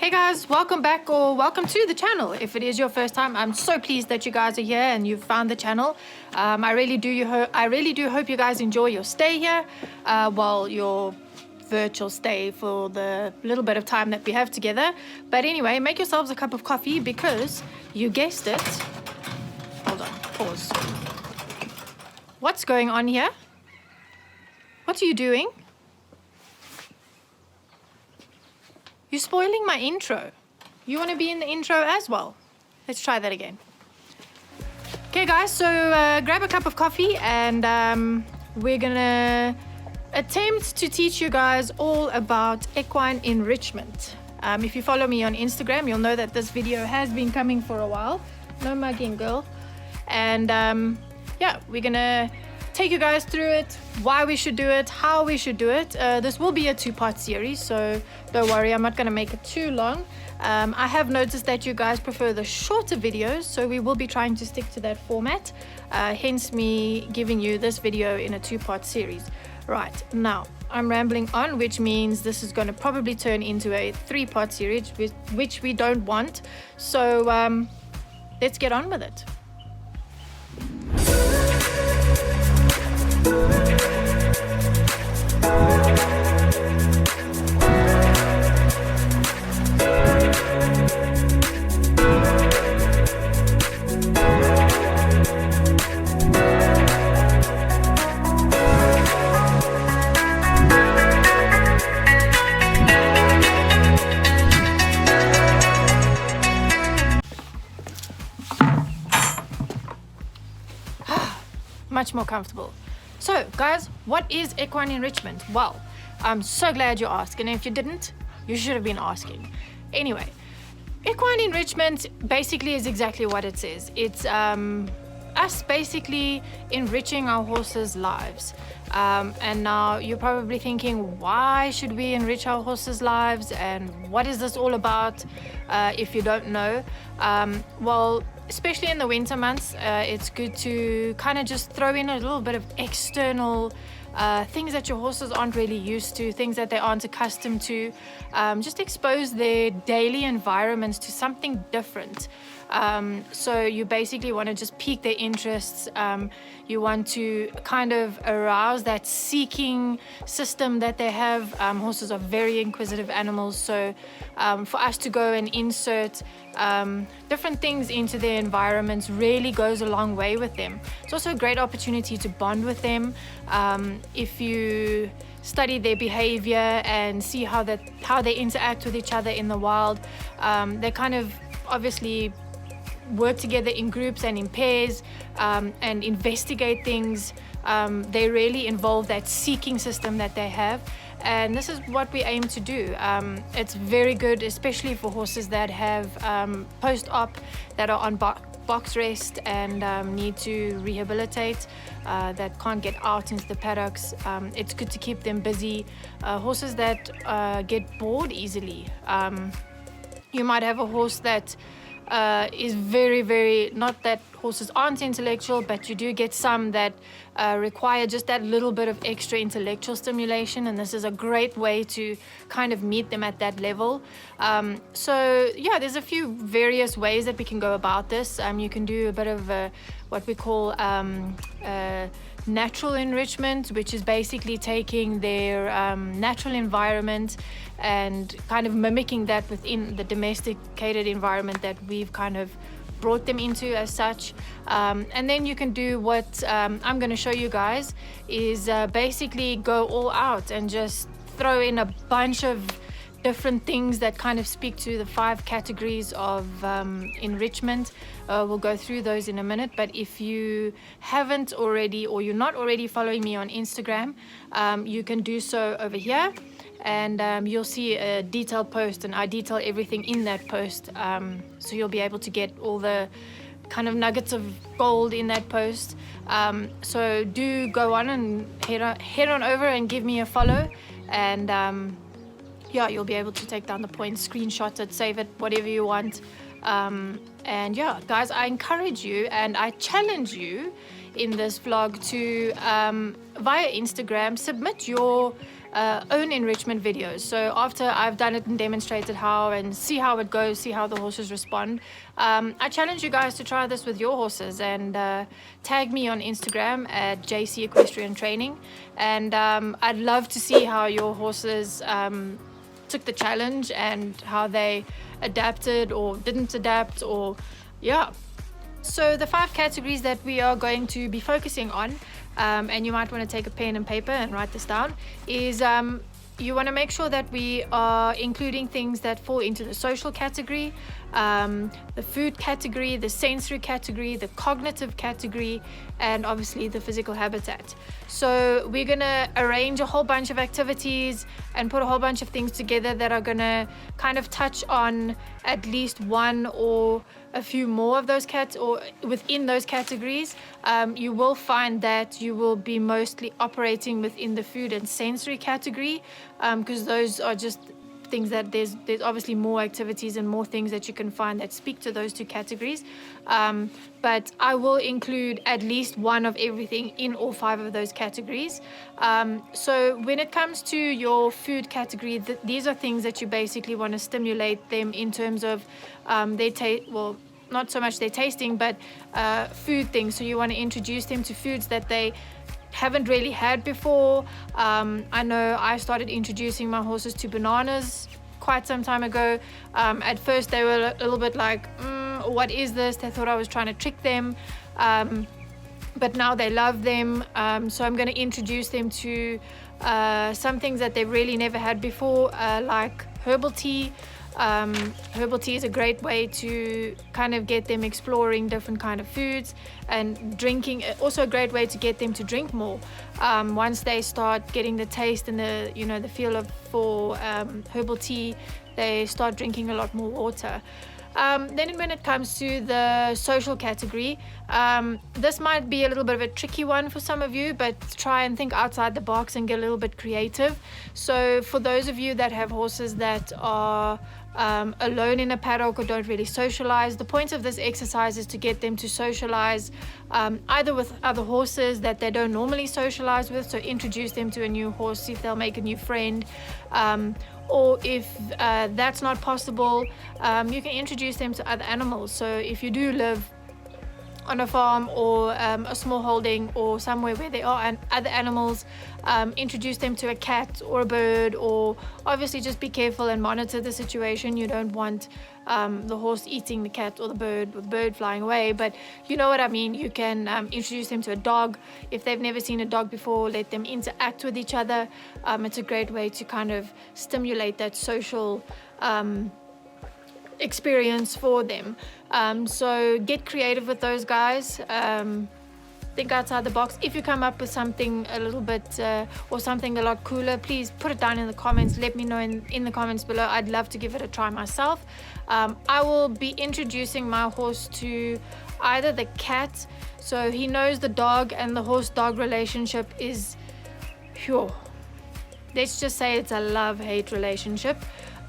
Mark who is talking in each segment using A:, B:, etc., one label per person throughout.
A: Hey guys, welcome back or welcome to the channel. If it is your first time, I'm so pleased that you guys are here and you've found the channel. I really do hope you guys enjoy your stay here, your virtual stay for the little bit of time that we have together. But anyway, make yourselves a cup of coffee because you guessed it. Hold on, pause. What's going on here? What are you doing? You're spoiling my intro. You want to be in the intro as well? Let's try that again. Okay, guys, so grab a cup of coffee and we're gonna attempt to teach you guys all about equine enrichment. If you follow me on Instagram, you'll know that this video has been coming for a while. No mugging, girl. And yeah, we're gonna take you guys through it, why we should do it, how we should do it. This will be a two-part series, so don't worry, I'm not going to make it too long. I have noticed that you guys prefer the shorter videos, so we will be trying to stick to that format, hence me giving you this video in a two-part series. Right, now I'm rambling on, which means this is going to probably turn into a three-part series, which we don't want. So let's get on with it. Much more comfortable. So guys, what is equine enrichment? Well, I'm so glad you asked, and if you didn't, you should have been asking. Anyway, equine enrichment basically is exactly what it says. It's us basically enriching our horses' lives. And now you're probably thinking, why should we enrich our horses' lives, and what is this all about? If you don't know, well, especially in the winter months, it's good to kind of just throw in a little bit of external things that your horses aren't really used to, things that they aren't accustomed to. Just expose their daily environments to something different. So you basically want to just pique their interests. You want to kind of arouse that seeking system that they have. Horses are very inquisitive animals, so for us to go and insert different things into their environments really goes a long way with them. It's also a great opportunity to bond with them. If you study their behavior and see how they interact with each other in the wild, they kind of obviously work together in groups and in pairs, and investigate things. They really involve that seeking system that they have, and this is what we aim to do. It's very good, especially for horses that have post-op, that are on box rest and need to rehabilitate, that can't get out into the paddocks. It's good to keep them busy. Horses that get bored easily. You might have a horse that is very, very, not that horses aren't intellectual, but you do get some that require just that little bit of extra intellectual stimulation, and this is a great way to kind of meet them at that level. So yeah, there's a few various ways that we can go about this. You can do a bit of what we call natural enrichment, which is basically taking their natural environment and kind of mimicking that within the domesticated environment that we've kind of brought them into as such. And then you can do what I'm going to show you guys is basically go all out and just throw in a bunch of different things that kind of speak to the 5 categories of enrichment. We'll go through those in a minute, but if you haven't already, or you're not already following me on Instagram, you can do so over here, and you'll see a detailed post, and I detail everything in that post, so you'll be able to get all the kind of nuggets of gold in that post. So do go on and head on over and give me a follow, and yeah, you'll be able to take down the points, screenshot it, save it, whatever you want. And yeah, guys, I encourage you and I challenge you in this vlog to, via Instagram, submit your own enrichment videos. So after I've done it and demonstrated how and see how it goes, see how the horses respond, I challenge you guys to try this with your horses and tag me on Instagram at JC Equestrian Training, and I'd love to see how your horses took the challenge and how they adapted or didn't adapt, or yeah. So the 5 categories that we are going to be focusing on, and you might want to take a pen and paper and write this down, is you want to make sure that we are including things that fall into the social category, the food category, the sensory category, the cognitive category, and obviously the physical habitat. So we're going to arrange a whole bunch of activities and put a whole bunch of things together that are going to kind of touch on at least one or a few more of those or within those categories. You will find that you will be mostly operating within the food and sensory category, because those are just things that there's obviously more activities and more things that you can find that speak to those 2 categories, but I will include at least one of everything in all 5 of those categories. So when it comes to your food category, these are things that you basically want to stimulate them in terms of not so much their tasting, but food things. So you want to introduce them to foods that they haven't really had before. I know I started introducing my horses to bananas quite some time ago. At first they were a little bit like, what is this? They thought I was trying to trick them, but now they love them. So I'm going to introduce them to some things that they've really never had before, like herbal tea. Herbal tea is a great way to kind of get them exploring different kind of foods, and drinking, also a great way to get them to drink more. Once they start getting the taste and the feel for herbal tea, they start drinking a lot more water. Then when it comes to the social category, this might be a little bit of a tricky one for some of you, but try and think outside the box and get a little bit creative. So for those of you that have horses that are alone in a paddock or don't really socialize, the point of this exercise is to get them to socialize either with other horses that they don't normally socialize with. So introduce them to a new horse, see if they'll make a new friend, or if that's not possible, you can introduce them to other animals. So if you do live on a farm or a small holding or somewhere where there are other animals, introduce them to a cat or a bird, or obviously just be careful and monitor the situation. You don't want the horse eating the cat or the bird flying away, but you know what I mean. You can introduce them to a dog. If they've never seen a dog before, let them interact with each other. It's a great way to kind of stimulate that social experience for them. So get creative with those guys. Think outside the box. If you come up with something a little bit or something a lot cooler, please put it down in the comments. Let me know in the comments below. I'd love to give it a try myself. I will be introducing my horse to either the cat, so he knows the dog, and the horse-dog relationship is pure. Let's just say it's a love-hate relationship.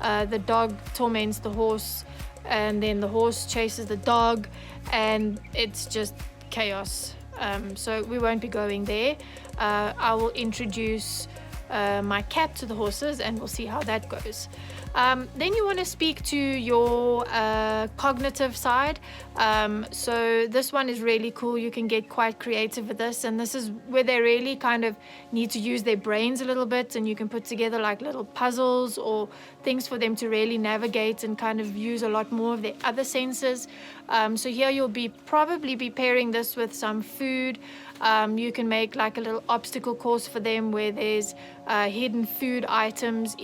A: The dog torments the horse, and then the horse chases the dog, and it's just chaos. So we won't be going there. I will introduce my cat to the horses, and we'll see how that goes. Then you want to speak to your cognitive side. So this one is really cool. You can get quite creative with this, and this is where they really kind of need to use their brains a little bit, and you can put together like little puzzles or things for them to really navigate and kind of use a lot more of their other senses. So here you'll probably be pairing this with some food. You can make like a little obstacle course for them where there's hidden food items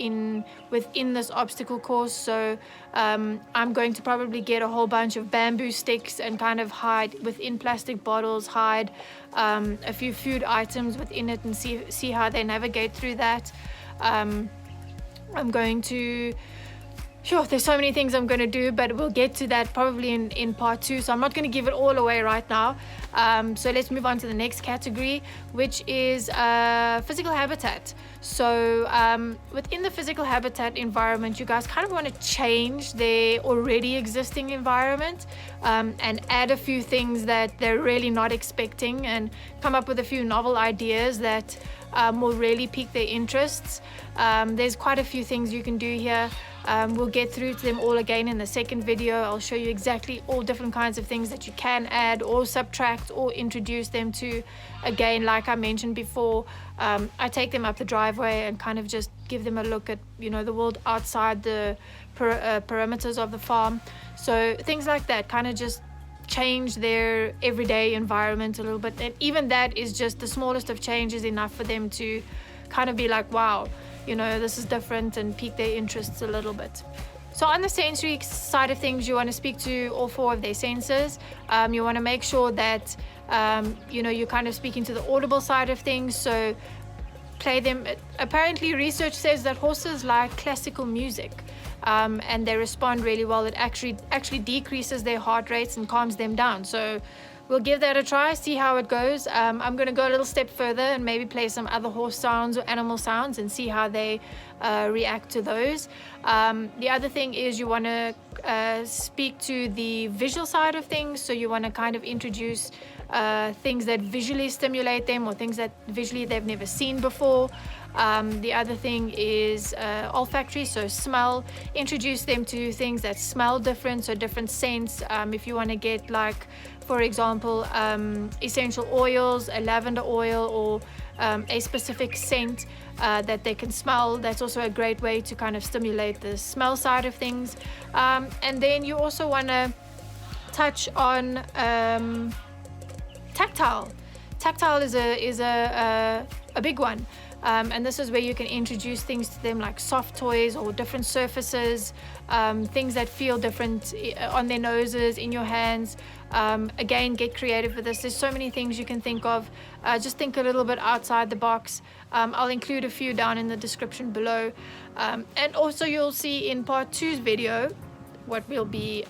A: within this obstacle course. So I'm going to probably get a whole bunch of bamboo sticks and kind of hide within plastic bottles, hide a few food items within it, and see how they navigate through that. I'm going to there's so many things I'm going to do, but we'll get to that probably in part 2, so I'm not going to give it all away right now. So let's move on to the next category, which is physical habitat. So within the physical habitat environment, you guys kind of want to change their already existing environment and add a few things that they're really not expecting, and come up with a few novel ideas that will really pique their interests. There's quite a few things you can do here. We'll get through to them all again in the second video. I'll show you exactly all different kinds of things that you can add or subtract or introduce them to. Again, like I mentioned before, I take them up the driveway and kind of just give them a look at, you know, the world outside the perimeters of the farm. So things like that kind of just change their everyday environment a little bit, and even that is just the smallest of changes, enough for them to kind of be like, wow, you know, this is different, and pique their interests a little bit. So on the sensory side of things, you want to speak to all 4 of their senses. You want to make sure that you know, you're kind of speaking to the audible side of things, so play them. Apparently research says that horses like classical music, and they respond really well. It actually decreases their heart rates and calms them down. So we'll give that a try, see how it goes. I'm going to go a little step further and maybe play some other horse sounds or animal sounds and see how they react to those. The other thing is you want to speak to the visual side of things. So you want to kind of introduce things that visually stimulate them, or things that visually they've never seen before. The other thing is olfactory, so smell. Introduce them to things that smell different, so different scents. If you want to get, like, for example, essential oils, a lavender oil, or a specific scent that they can smell, that's also a great way to kind of stimulate the smell side of things. And then you also want to touch on tactile. Tactile is a big one. And this is where you can introduce things to them, like soft toys or different surfaces, things that feel different on their noses, in your hands. Again, get creative with this. There's so many things you can think of. Just think a little bit outside the box. I'll include a few down in the description below. And also you'll see in part 2's video what we'll be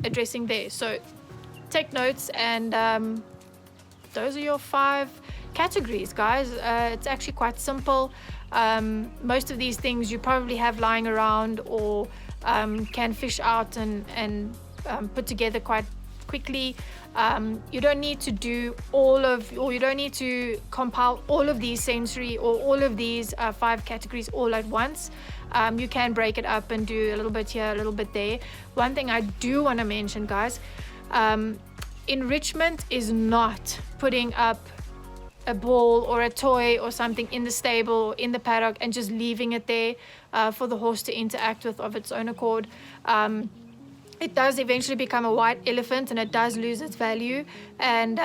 A: addressing there. So take notes, and those are your 5 categories, guys. It's actually quite simple. Most of these things you probably have lying around, or can fish out and put together quite quickly. You don't need to do or you don't need to compile all of these sensory or all of these 5 categories all at once. You can break it up and do a little bit here, a little bit there. One thing I do want to mention, guys, enrichment is not putting up a ball or a toy or something in the stable or in the paddock and just leaving it there for the horse to interact with of its own accord. It does eventually become a white elephant, and it does lose its value, and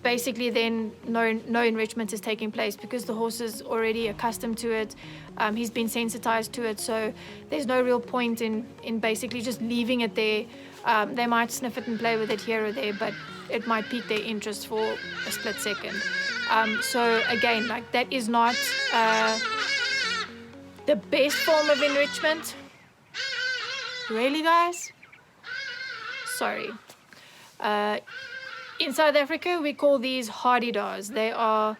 A: basically then no enrichment is taking place, because the horse is already accustomed to it. He's been sensitized to it, so there's no real point in basically just leaving it there. They might sniff it and play with it here or there, but it might pique their interest for a split second. So again, like, that is not the best form of enrichment. Really, guys? Sorry. In South Africa, we call these hardy-dars. They are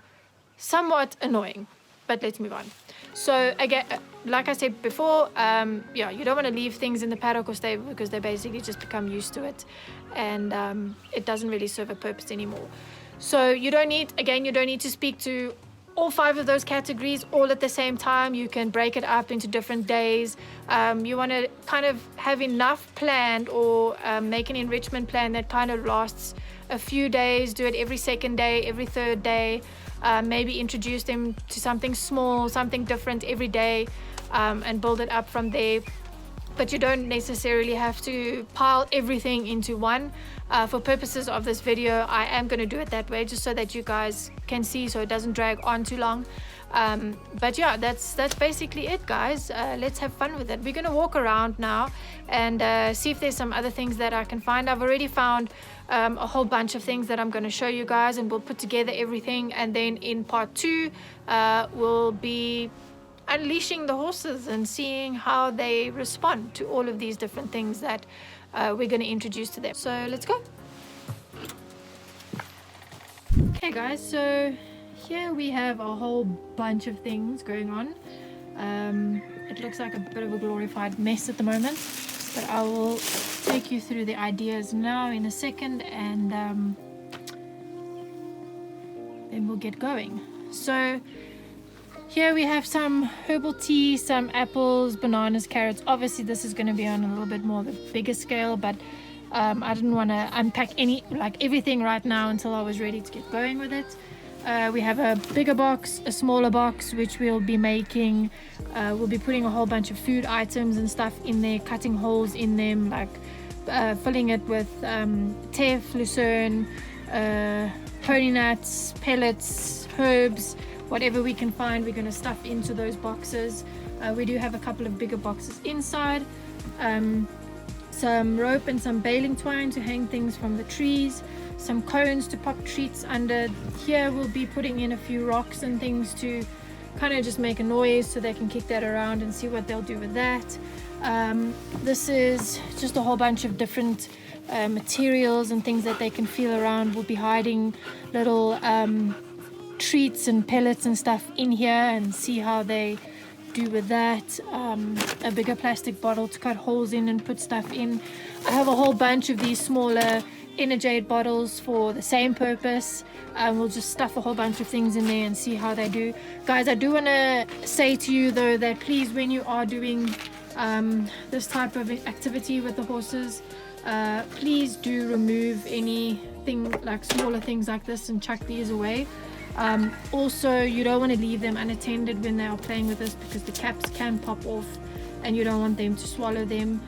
A: somewhat annoying, but let's move on. So again, like I said before, yeah, you don't want to leave things in the paddock or stable, because they basically just become used to it, and it doesn't really serve a purpose anymore. So you don't need to speak to all 5 of those categories all at the same time. You can break it up into different days. You want to kind of have enough planned, or make an enrichment plan that kind of lasts a few days. Do it every second day, every third day. Maybe introduce them to something small, something different every day, and build it up from there. But you don't necessarily have to pile everything into one. For purposes of this video, I am going to do it that way, just so that you guys can see, so it doesn't drag on too long. But yeah, that's basically it, guys. Let's have fun with it. We're going to walk around now and see if there's some other things that I can find. I've already found a whole bunch of things that I'm going to show you guys, and we'll put together everything. And then in part 2, we'll be unleashing the horses and seeing how they respond to all of these different things that we're going to introduce to them. So let's go. Okay, guys, so here we have a whole bunch of things going on. It looks like a bit of a glorified mess at the moment, but I will take you through the ideas now in a second, and then we'll get going. So here we have some herbal tea, some apples, bananas, carrots. Obviously this is going to be on a little bit more of a bigger scale, but I didn't want to unpack everything right now until I was ready to get going with it. We have a bigger box, a smaller box, which we'll be making. We'll be putting a whole bunch of food items and stuff in there, cutting holes in them, like filling it with teff, lucerne, pony nuts, pellets, herbs, whatever we can find. We're going to stuff into those boxes. We do have a couple of bigger boxes inside, some rope and some baling twine to hang things from the trees, some cones to pop treats under. Here we'll be putting in a few rocks and things to kind of just make a noise so they can kick that around and see what they'll do with that. This is just a whole bunch of different materials and things that they can feel around. We'll be hiding little treats and pellets and stuff in here and see how they do with that. A bigger plastic bottle to cut holes in and put stuff in. I have a whole bunch of these smaller Energade bottles for the same purpose. We'll just stuff a whole bunch of things in there and see how they do. Guys, I do want to say to you though that please, when you are doing this type of activity with the horses, please do remove anything like smaller things like this and chuck these away. Also, you don't want to leave them unattended when they are playing with this, because the caps can pop off and you don't want them to swallow them.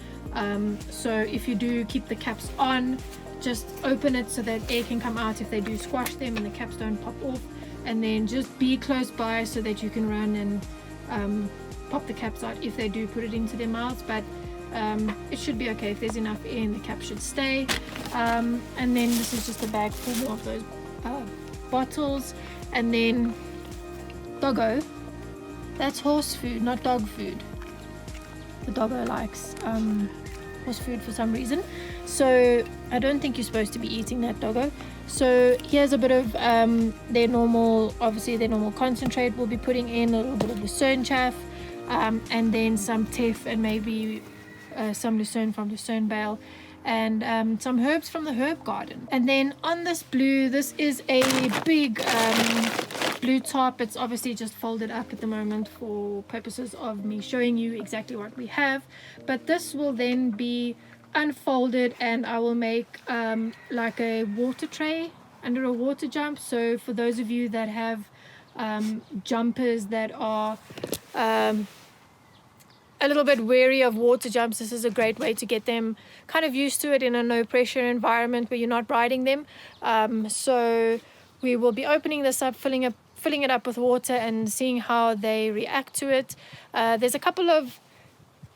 A: So if you do keep the caps on, just open it so that air can come out if they do squash them and the caps don't pop off, and then just be close by so that you can run and pop the caps out if they do put it into their mouths. But it should be okay. If there's enough air in, the cap should stay. And then this is just a bag full more of those bottles. And then doggo, that's horse food, not dog food. The doggo likes horse food for some reason, so I don't think you're supposed to be eating that, doggo. So here's a bit of their normal concentrate we'll be putting in, a little bit of lucerne chaff, and then some teff and maybe some lucerne from lucerne bale, and some herbs from the herb garden. And then on this blue, this is a big blue top. It's obviously just folded up at the moment for purposes of me showing you exactly what we have, but this will then be unfolded and I will make like a water tray under a water jump. So for those of you that have jumpers that are a little bit wary of water jumps, this is a great way to get them kind of used to it in a no pressure environment where you're not riding them. So we will be opening this up, filling it up with water and seeing how they react to it. There's a couple of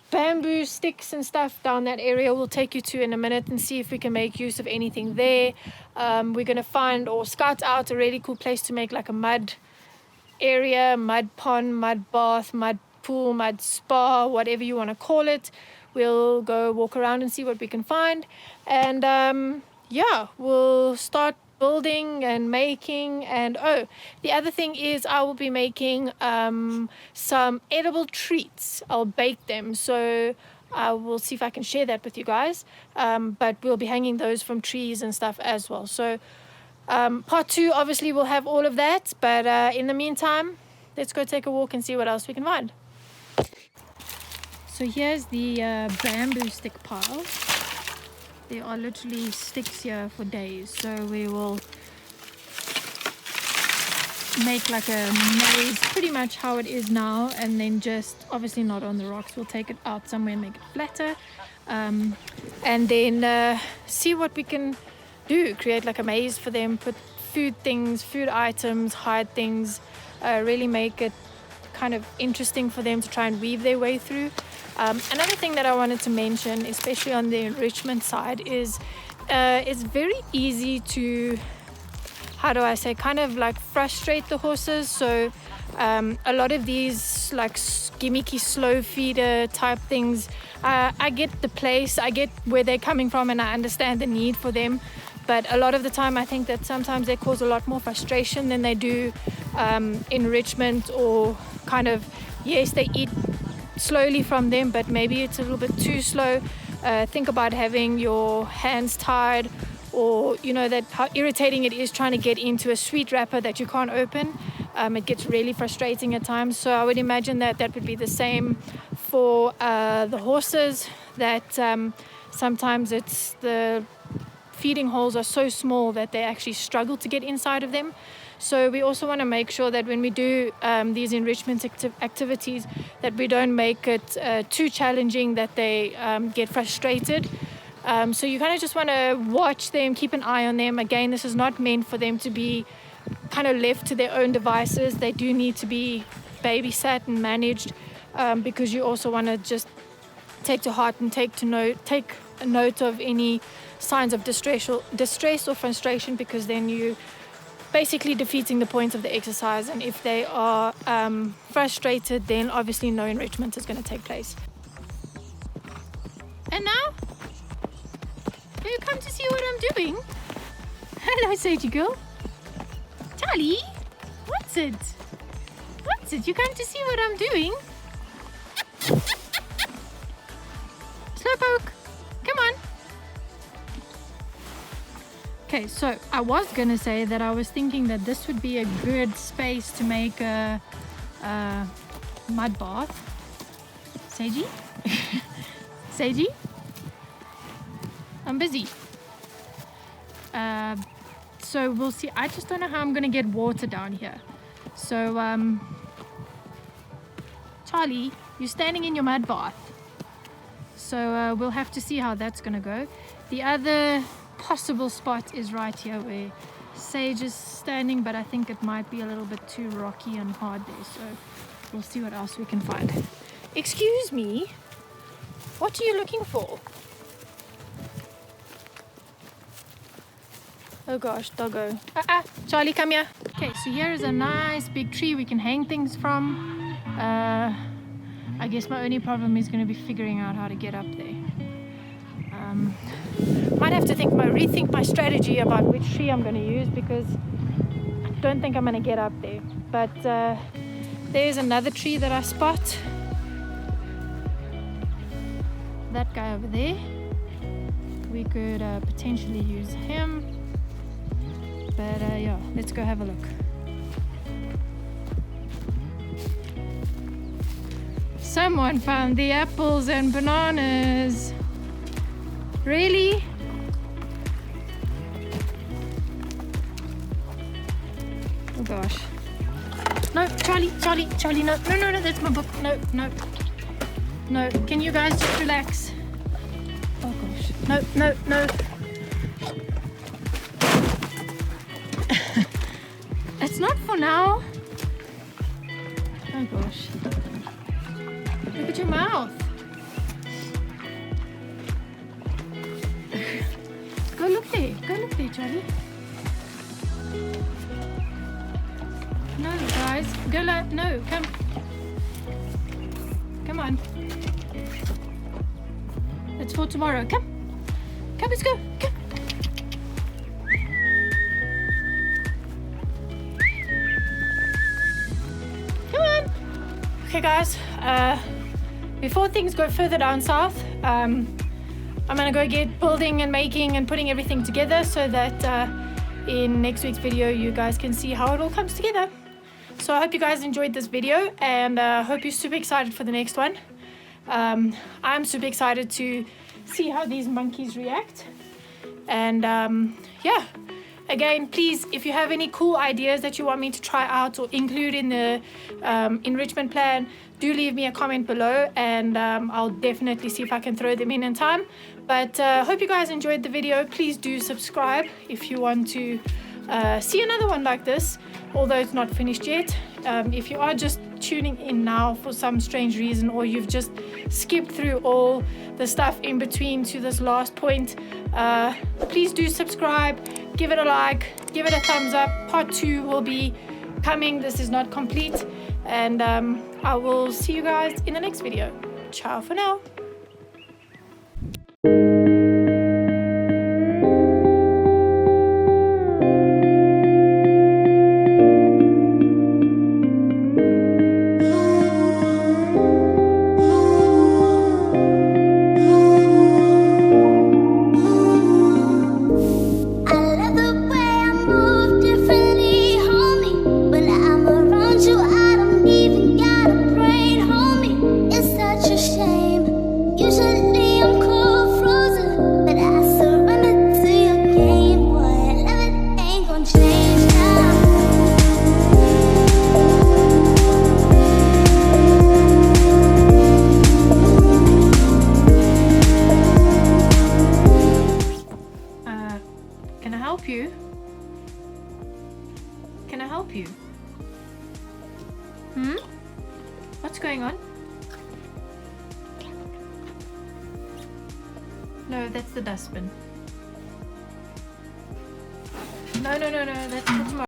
A: bamboo sticks and stuff down that area we'll take you to in a minute and see if we can make use of anything there. We're going to find or scout out a really cool place to make like a mud area, mud pond, mud bath, mud pool, mud spa, whatever you want to call it. We'll go walk around and see what we can find, and yeah, we'll start building and making. And oh, the other thing is I will be making some edible treats. I'll bake them, so I will see if I can share that with you guys, but we'll be hanging those from trees and stuff as well. So part 2 obviously will have all of that, but in the meantime, let's go take a walk and see what else we can find. So here's the bamboo stick pile. There are literally sticks here for days, so we will make like a maze, pretty much how it is now, and then just obviously not on the rocks. We'll take it out somewhere and make it flatter, and then see what we can do. Create like a maze for them, put food items, hide things, really make it kind of interesting for them to try and weave their way through. Another thing that I wanted to mention, especially on the enrichment side, is it's very easy to, how do I say, kind of like frustrate the horses. So a lot of these like gimmicky slow feeder type things, I get the place, I get where they're coming from, and I understand the need for them. But a lot of the time I think that sometimes they cause a lot more frustration than they do enrichment, or kind of, yes, they eat slowly from them, but maybe it's a little bit too slow. Think about having your hands tied, or that how irritating it is trying to get into a sweet wrapper that you can't open. It gets really frustrating at times. So I would imagine that would be the same for the horses, that sometimes it's the feeding holes are so small that they actually struggle to get inside of them. So we also want to make sure that when we do these enrichment activities, that we don't make it too challenging that they get frustrated. So you kind of just want to watch them, keep an eye on them. Again, this is not meant for them to be kind of left to their own devices. They do need to be babysat and managed, because you also want to just take to heart and take a note of any signs of distress or frustration, because then you basically defeating the point of the exercise. And if they are frustrated, then obviously no enrichment is going to take place. And now, have you come to see what I'm doing? Hello, Sagey girl. Charlie, what's it? What's it? You come to see what I'm doing? Slowpoke, come on. Okay, so I was gonna say that I was thinking that this would be a good space to make a mud bath. Sagey? Sagey? I'm busy. So we'll see. I just don't know how I'm gonna get water down here. So Charlie, you're standing in your mud bath. So we'll have to see how that's gonna go. The other possible spot is right here where Sage is standing, but I think it might be a little bit too rocky and hard there, so we'll see what else we can find. Excuse me, what are you looking for? Oh gosh, doggo. Charlie, come here. Okay, so here is a nice big tree we can hang things from. I guess my only problem is going to be figuring out how to get up there. Might have to rethink my strategy about which tree I'm going to use, because I don't think I'm going to get up there. But there's another tree that I spot. That guy over there. We could potentially use him. But yeah, let's go have a look. Someone found the apples and bananas. Really? Oh gosh. No, Charlie, no, that's my book. No, can you guys just relax? Oh gosh. No. It's not for now. Oh gosh. Look at your mouth. Go look there, Charlie. No, guys, no, come on. It's for tomorrow. Come, let's go. Come. Come on. Okay, guys. Before things go further down south, I'm gonna go get building and making and putting everything together, so that in next week's video you guys can see how it all comes together. So I hope you guys enjoyed this video, and I hope you're super excited for the next one. I'm super excited to see how these monkeys react. And yeah, again, please, if you have any cool ideas that you want me to try out or include in the enrichment plan, do leave me a comment below, and I'll definitely see if I can throw them in time. But hope you guys enjoyed the video. Please do subscribe if you want to see another one like this, although it's not finished yet. If you are just tuning in now for some strange reason, or you've just skipped through all the stuff in between to this last point, please do subscribe, give it a like, give it a thumbs up. Part 2 will be coming. This is not complete, and I will see you guys in the next video. Ciao for now. you? Can I help you? What's going on? No, that's the dustbin. No, that's for tomorrow.